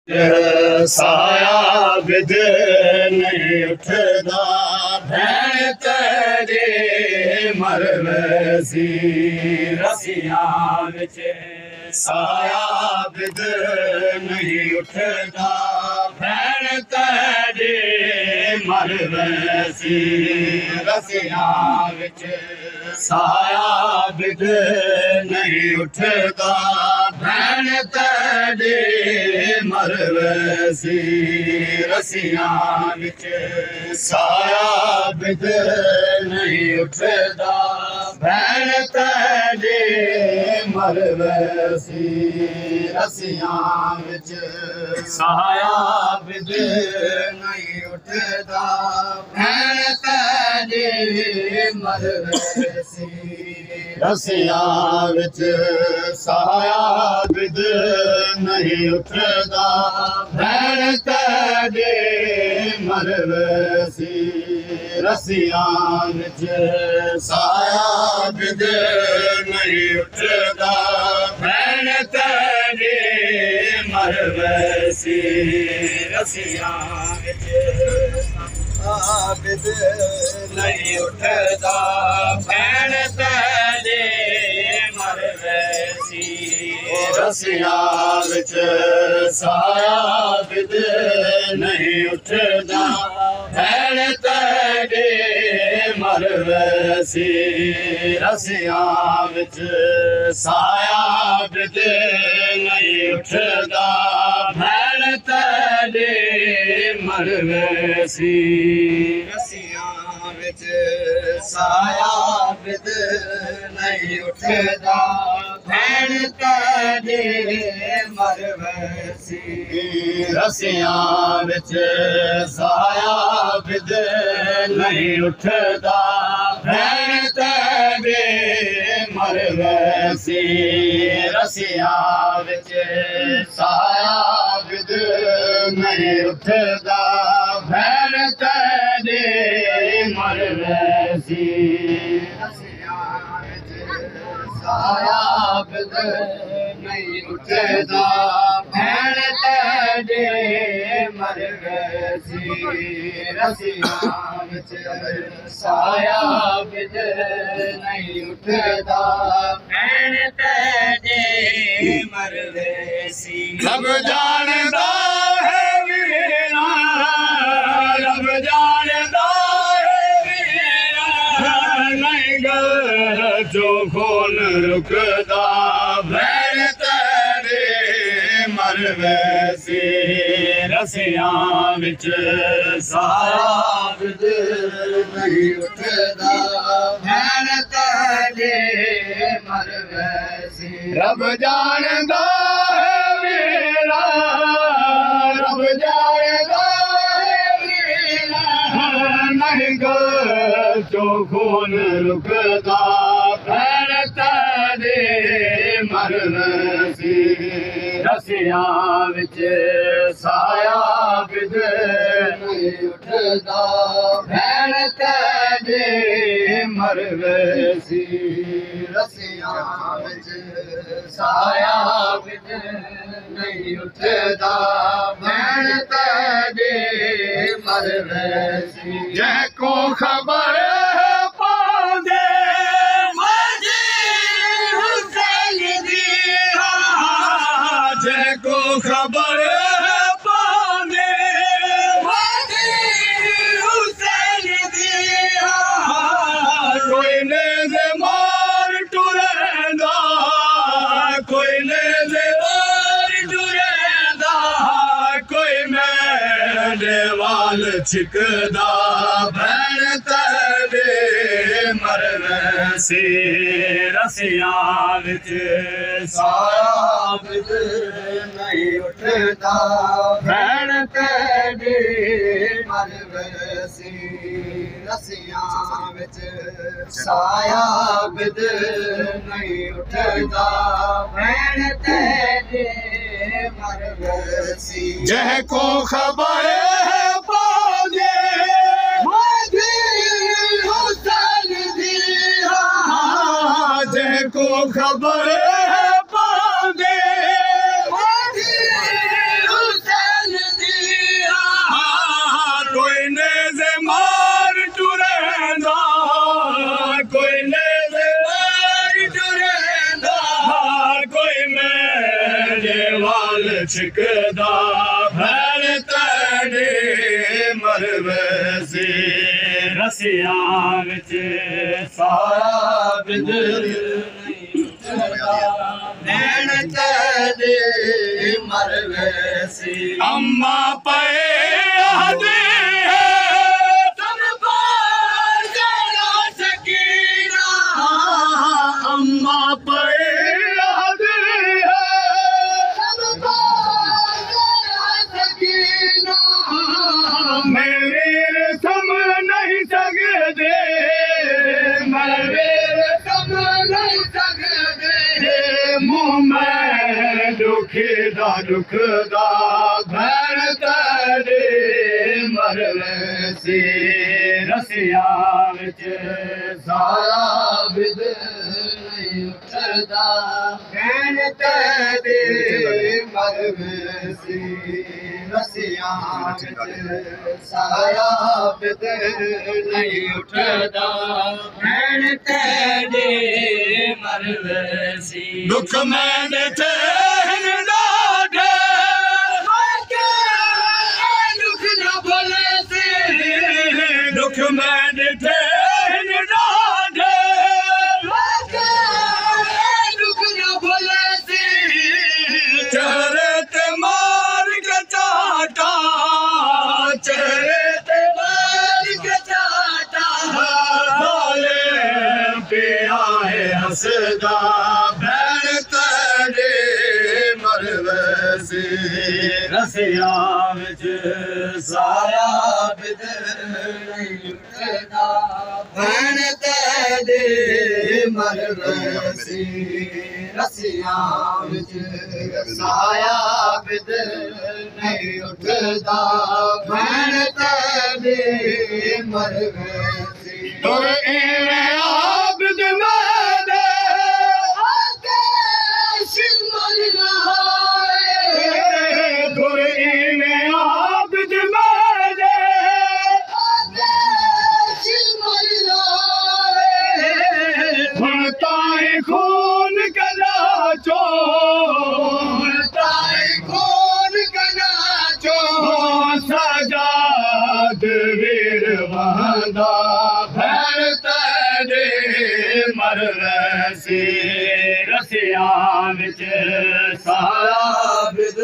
साया बिद नहीं उठदा भैन तेरे मरवसी रसियां विच साया बिद नहीं उठदा भैन तेरे मरवसी रसियां विच साया बिद नहीं उठदा भैन तेरे मरवसी रसियां विच साया बिद नहीं उठदा भैन तेरे मरवसी रसियां विच साया बिद नहीं उठदा भैन तेरे मरवसी रसियां विच साया बिद नहीं उठदा भैन तेरे मरवसी रसियां विच साया बिद नहीं उठदा भैन तेरे मरवसी रसियां विच साया बिद नहीं उठदा भैन तेरे मरवसी रसियां विच साया बिद नहीं उठदा भैन तेरे मरवसी रसियां विच साया बिद नहीं उठदा भैन तेरे मरवसी रसियां विच साया बिद नहीं उठदा भैन तेरे मरवसी रसियां विच साया बिद नहीं उठदा भैन तेरे मरवसी रसियां विच साया बिद नहीं उठदा भैन तेरे मरवसी रसियां विच साया बिद नहीं उठदा भैन तेरे मरवसी रसियां विच साया बिद नहीं उठदा भैन तेरे मरवसी रब जानदा है वीरा रब जानदा है वीरा नहीं गल जो खून रुकदा भैन तेरे मरवसी रसियां विच साया बिद नहीं उठदा भैन तेरे मरवसी रब जानदा है वीरा रब जानदा है वीरा नहीं गल जो खून रुकदा भैन तेरे मरवसी रसियां विच साया बिद नहीं उठदा भैन तेरे मरवसी रसियां विच साया बिद नहीं उठदा भैन तेरे मरवसी जैको खबर पांदे जैको खबर पांदे हुसैन दिया कोई नेज़े मार टुरेंदा कोई नेज़े मार टुरेंदा कोई मेरे वाल छिकदा भैन तेरे मरवसी रसियां विच साया बिद नहीं उठदा भैन तेरे मरवसी रसियां विच साया बिद नहीं उठदा भैन तेरे मरवसी जैको खबर पांदे हुसैन दिया जैको खबर पांदे छिकदा भैन तेरे मरवसी रसियां विच साया बिदर भैन तेरे मरवसी अम्मा पे आदे सब बार जरा सकीना अम्मा पे आदे सब बार जरा सकीना मेरे सम नहीं सकते मेरे सम नहीं सकते मुँह में दुखदा भैन तेरे मरवसी रसियां विच साया बिद नहीं उठदा भैन तेरे मरवसी रसियां विच साया बिद नहीं उठदा भैन तेरे मरवसी दुख में ॾिठे दुख न भुले दुख में ॾिठे दुख न भुले चेहरे ते मार के चाटा चेहरे ते मार के चाटा साले पिया है हंसदा भैन तेरे मरवसी रसियां विच साया बिदर नहीं उठदा भैन तेरे मरवसी रसियां विच साया बिदर नहीं उठदा भैन तेरे मरवसी तुर इवें आबिद मैंने आके सिमर रहाए तुर इवें आबिद मैंने आके सिमर रहाए भरताए खून कला चो भरताए खून कला चो सजाद वीर वहदा भैन तेरे मरवसी रसियां विच साया बिद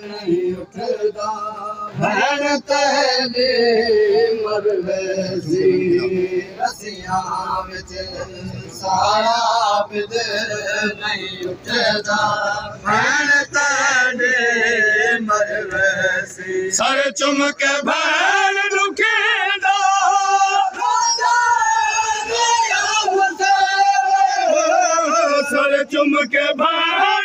नहीं उठदा भैन तेरे मरवसी रसियां विच साया बिद नहीं उठदा भैन तेरे मरवसी सर चुम के भैन दुखीदा सर चुम के भैन